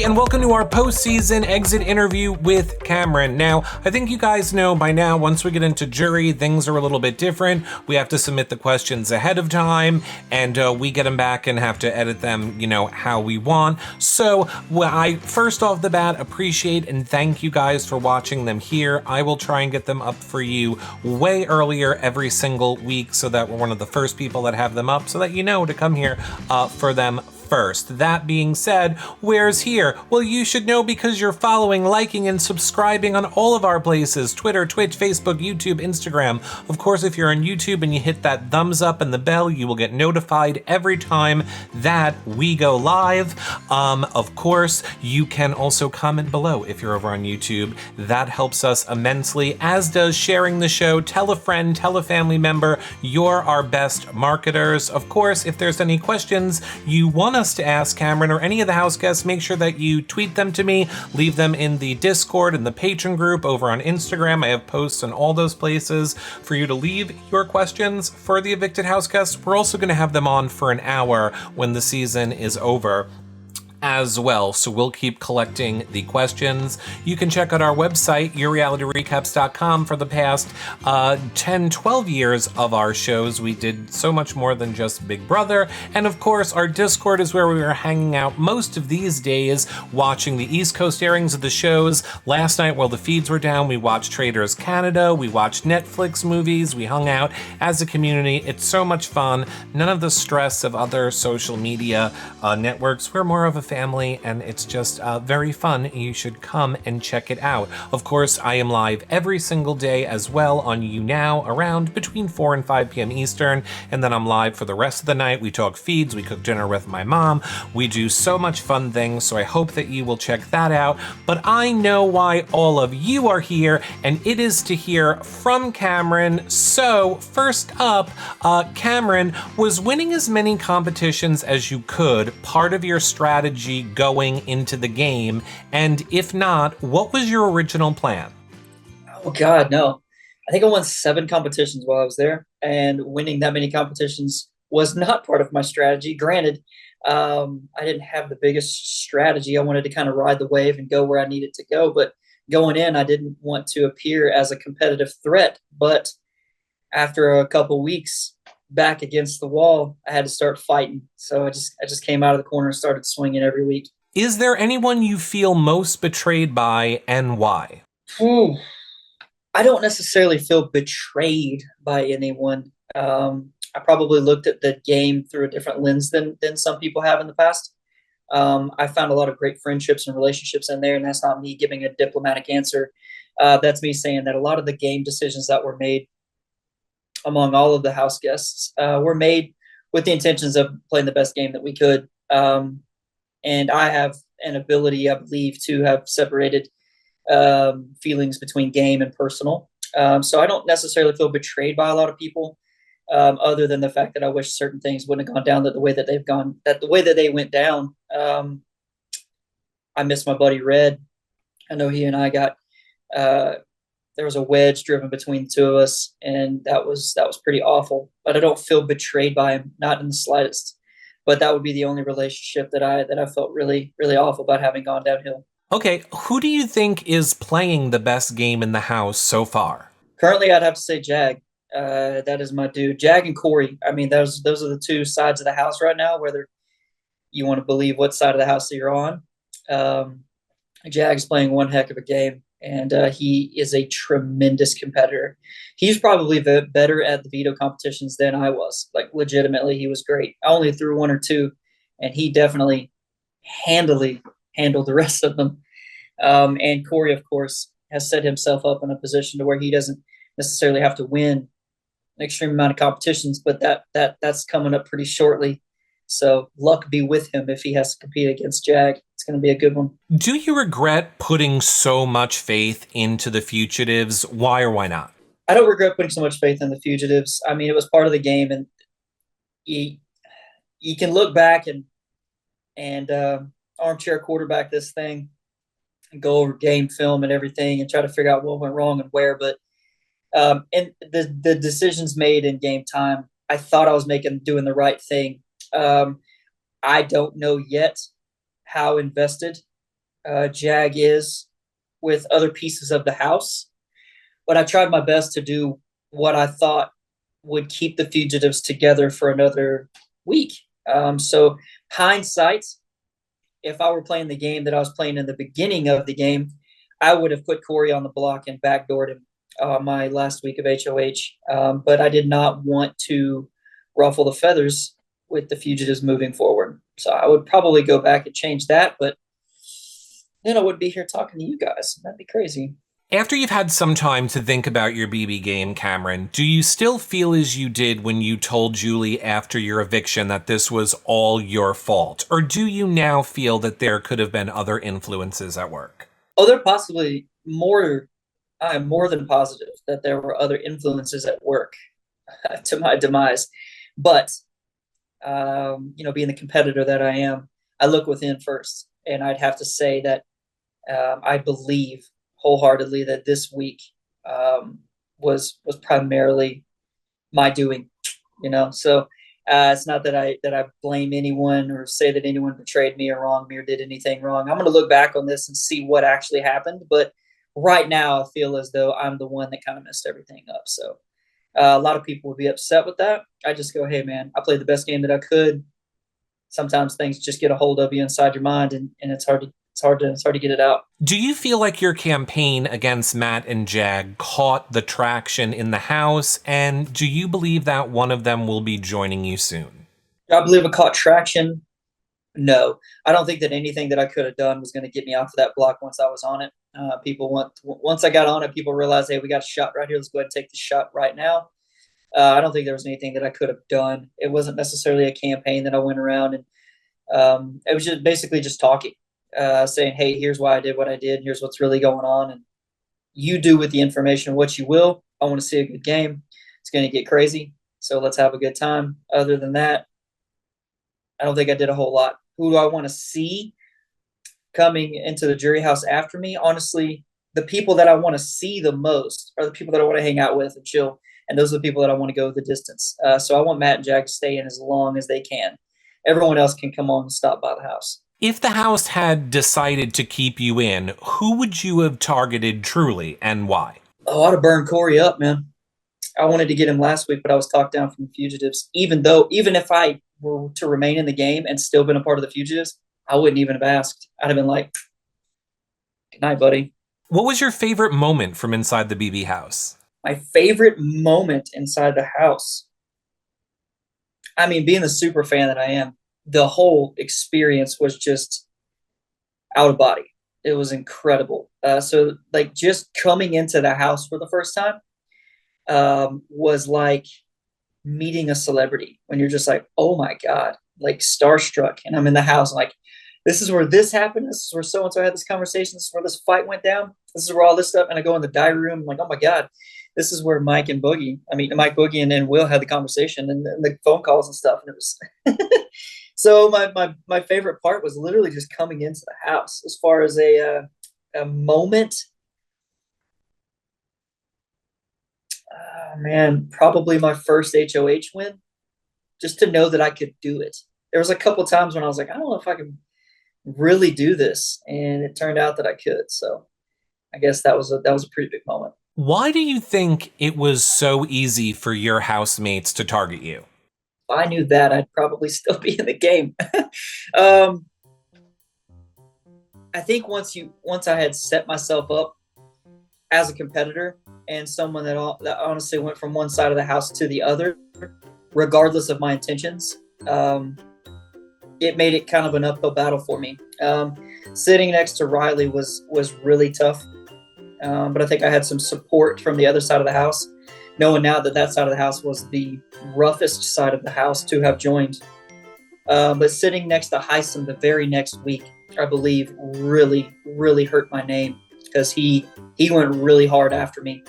and welcome to our postseason exit interview with Cameron. Now, I think you guys know by now, once we get into jury, things are a little bit different. We have to submit the questions ahead of time, and we get them back and have to edit them, how we want. So, I first off the bat appreciate and thank you guys for watching them here. I will try and get them up for you way earlier every single week so that we're one of the first people that have them up so that you know to come here for them first. That being said, where's here? Well, you should know because you're following, liking, and subscribing on all of our places: Twitter, Twitch, Facebook, YouTube, Instagram. Of course, if you're on YouTube and you hit that thumbs up and the bell, you will get notified every time that we go live. Of course, you can also comment below if you're over on YouTube. That helps us immensely, as does sharing the show. Tell a friend, tell a family member. You're our best marketers. Of course, if there's any questions you want us to ask Cameron or any of the house guests, make sure that you tweet them to me, leave them in the Discord and the patron group over on Instagram. I have posts on all those places for you to leave your questions for the evicted house guests. We're also going to have them on for an hour when the season is over as well, so we'll keep collecting the questions. You can check out our website, yourrealityrecaps.com, for the past 10-12 years of our shows. We did so much more than just Big Brother, and of course our Discord is where we are hanging out most of these days, watching the East Coast airings of the shows. Last night while the feeds were down, we watched Traders Canada, we watched Netflix movies, we hung out as a community. It's so much fun. None of the stress of other social media networks. We're more of a family, and it's just very fun. You should come and check it out. Of course, I am live every single day as well on YouNow around between 4 and 5 p.m. Eastern, and then I'm live for the rest of the night. We talk feeds, we cook dinner with my mom, we do so much fun things, so I hope that you will check that out. But I know why all of you are here, and it is to hear from Cameron. So first up, Cameron, was winning as many competitions as you could part of your strategy going into the game? And if not, what was your original plan? Oh God, no. I think I won 7 competitions while I was there, and winning that many competitions was not part of my strategy. Granted, I didn't have the biggest strategy. I wanted to kind of ride the wave and go where I needed to go, but going in, I didn't want to appear as a competitive threat. But after a couple weeks back against the wall, I had to start fighting. So I just came out of the corner and started swinging every week. Is there anyone you feel most betrayed by, and why? Ooh, I don't necessarily feel betrayed by anyone. I probably looked at the game through a different lens than some people have in the past. I found a lot of great friendships and relationships in there, and that's not me giving a diplomatic answer. That's me saying that a lot of the game decisions that were made among all of the house guests were made with the intentions of playing the best game that we could. And I have an ability, I believe, to have separated feelings between game and personal. So I don't necessarily feel betrayed by a lot of people, other than the fact that I wish certain things wouldn't have gone down the way that they've gone, that the way that they went down. I miss my buddy Red. I know he and I got there was a wedge driven between the two of us, and that was pretty awful. But I don't feel betrayed by him, not in the slightest. But that would be the only relationship that I felt really, really awful about having gone downhill. Okay, who do you think is playing the best game in the house so far? Currently, I'd have to say Jag. That is my dude. Jag and Corey. I mean, those are the two sides of the house right now, whether you want to believe what side of the house that you're on. Jag's playing one heck of a game, and he is a tremendous competitor. He's probably better at the veto competitions than I was. Like, legitimately, he was great. I only threw 1 or 2, and he definitely handily handled the rest of them. And Corey, of course, has set himself up in a position to where he doesn't necessarily have to win an extreme amount of competitions, but that's coming up pretty shortly. So luck be with him if he has to compete against Jag. It's going to be a good one. Do you regret putting so much faith into the Fugitives? Why or why not? I don't regret putting so much faith in the Fugitives. I mean, it was part of the game, and you can look back and armchair quarterback this thing and go over game film and everything and try to figure out what went wrong and where. But and the decisions made in game time, I thought I was doing the right thing. I don't know yet how invested Jag is with other pieces of the house, but I tried my best to do what I thought would keep the fugitives together for another week. So hindsight, if I were playing the game that I was playing in the beginning of the game, I would have put Corey on the block and backdoored him my last week of HOH. But I did not want to ruffle the feathers with the fugitives moving forward. So I would probably go back and change that, but then I would be here talking to you guys. That'd be crazy. After you've had some time to think about your BB game, Cameron, do you still feel as you did when you told Julie after your eviction that this was all your fault? Or do you now feel that there could have been other influences at work? Oh, there possibly more. I am more than positive that there were other influences at work to my demise. But, being the competitor that I am, I look within first. And I'd have to say that I believe wholeheartedly that this week was primarily my doing. So it's not that I blame anyone or say that anyone betrayed me or wronged me or did anything wrong. I'm going to look back on this and see what actually happened. But right now, I feel as though I'm the one that kind of messed everything up. So a lot of people would be upset with that. I just go, hey man, I played the best game that I could. Sometimes things just get a hold of you inside your mind, and it's hard to get it out. Do you feel like your campaign against Matt and Jag caught the traction in the House? And do you believe that one of them will be joining you soon? I believe it caught traction. No, I don't think that anything that I could have done was going to get me off of that block once I was on it. Once I got on it, people realized, hey, we got a shot right here. Let's go ahead and take the shot right now. I don't think there was anything that I could have done. It wasn't necessarily a campaign that I went around and it was just basically just talking, saying, hey, here's why I did what I did. Here's what's really going on. And you do with the information what you will. I want to see a good game. It's going to get crazy. So let's have a good time. Other than that, I don't think I did a whole lot. Who do I want to see coming into the jury house after me? Honestly, the people that I want to see the most are the people that I want to hang out with and chill. And those are the people that I want to go the distance. So I want Matt and Jack to stay in as long as they can. Everyone else can come on and stop by the house. If the House had decided to keep you in, who would you have targeted truly and why? Oh, I'd have burned Corey up, man. I wanted to get him last week, but I was talked down from the fugitives. Even if I were to remain in the game and still been a part of the fugitives, I wouldn't even have asked. I'd have been like, good night, buddy. What was your favorite moment from inside the BB house? My favorite moment inside the house. I mean, being the super fan that I am, the whole experience was just out of body. It was incredible. So just coming into the house for the first time was like meeting a celebrity when you're just like, oh my God, like starstruck. And I'm in the house like, this is where this happened. This is where so-and-so had this conversation. This is where this fight went down. This is where all this stuff. And I go in the diary room. I'm like, oh my God, this is where Mike Boogie and then Will had the conversation and the phone calls and stuff. And it was so my favorite part was literally just coming into the house. As far as a moment, man, probably my first HOH win, just to know that I could do it. There was a couple times when I was like, I don't know if I can really do this, and it turned out that I could. So I guess that was a pretty big moment. Why do you think it was so easy for your housemates to target you? If I knew that, I'd probably still be in the game. I think once I had set myself up as a competitor and someone that honestly went from one side of the house to the other, regardless of my intentions, it made it kind of an uphill battle for me. Sitting next to Riley was really tough, but I think I had some support from the other side of the house, knowing now that side of the house was the roughest side of the house to have joined. But sitting next to Heisem the very next week, I believe, really, really hurt my name because he went really hard after me.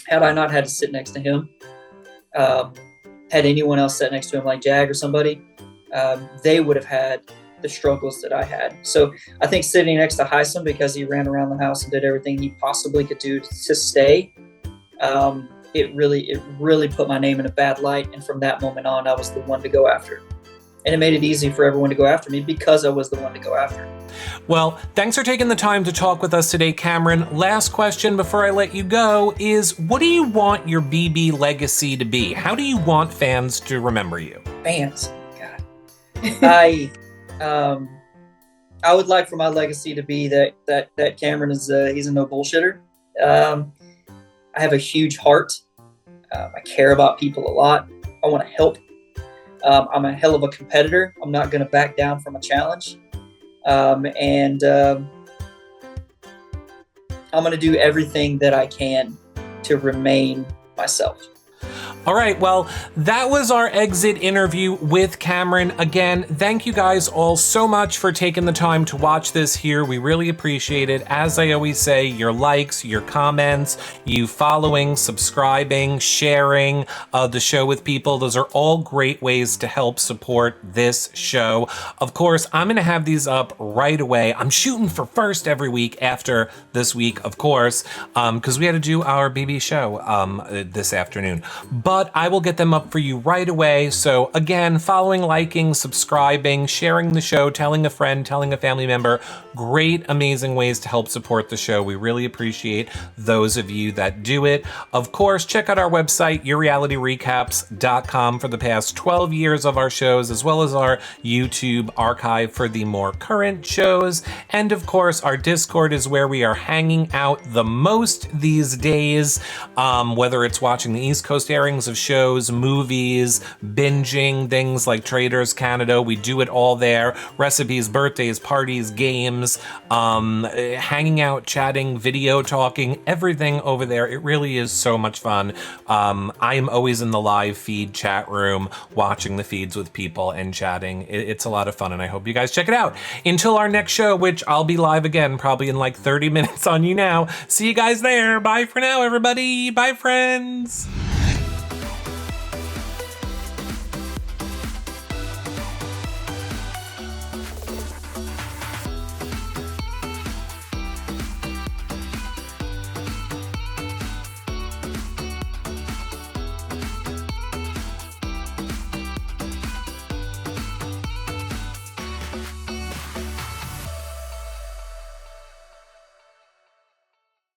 Had I not had to sit next to him, had anyone else sat next to him like Jag or somebody, they would have had the struggles that I had. So I think sitting next to Heisem, because he ran around the house and did everything he possibly could do to stay, it really put my name in a bad light. And from that moment on, I was the one to go after. and it made it easy for everyone to go after me because I was the one to go after. Well, thanks for taking the time to talk with us today, Cameron. Last question before I let you go is, what do you want your BB legacy to be? How do you want fans to remember you? Fans, God, I I would like for my legacy to be that Cameron is he's a no bullshitter. I have a huge heart. I care about people a lot. I want to help. I'm a hell of a competitor. I'm not going to back down from a challenge. And I'm going to do everything that I can to remain myself. All right, well, that was our exit interview with Cameron. Again, thank you guys all so much for taking the time to watch this here. We really appreciate it. As I always say, your likes, your comments, you following, subscribing, sharing the show with people, those are all great ways to help support this show. Of course, I'm going to have these up right away. I'm shooting for first every week after this week, of course, because we had to do our BB show this afternoon. But I will get them up for you right away. So again, following, liking, subscribing, sharing the show, telling a friend, telling a family member, great, amazing ways to help support the show. We really appreciate those of you that do it. Of course, check out our website, yourrealityrecaps.com, for the past 12 years of our shows, as well as our YouTube archive for the more current shows. And of course, our Discord is where we are hanging out the most these days, whether it's watching the East Coast airings of shows, movies, binging things like Traders Canada. We do it all there. Recipes, birthdays, parties, games, hanging out, chatting, video talking, everything over there. It really is so much fun. I am always in the live feed chat room watching the feeds with people and chatting. It's a lot of fun, and I hope you guys check it out. Until our next show, which I'll be live again probably in like 30 minutes on You Now. See you guys there. Bye for now, everybody. Bye, friends.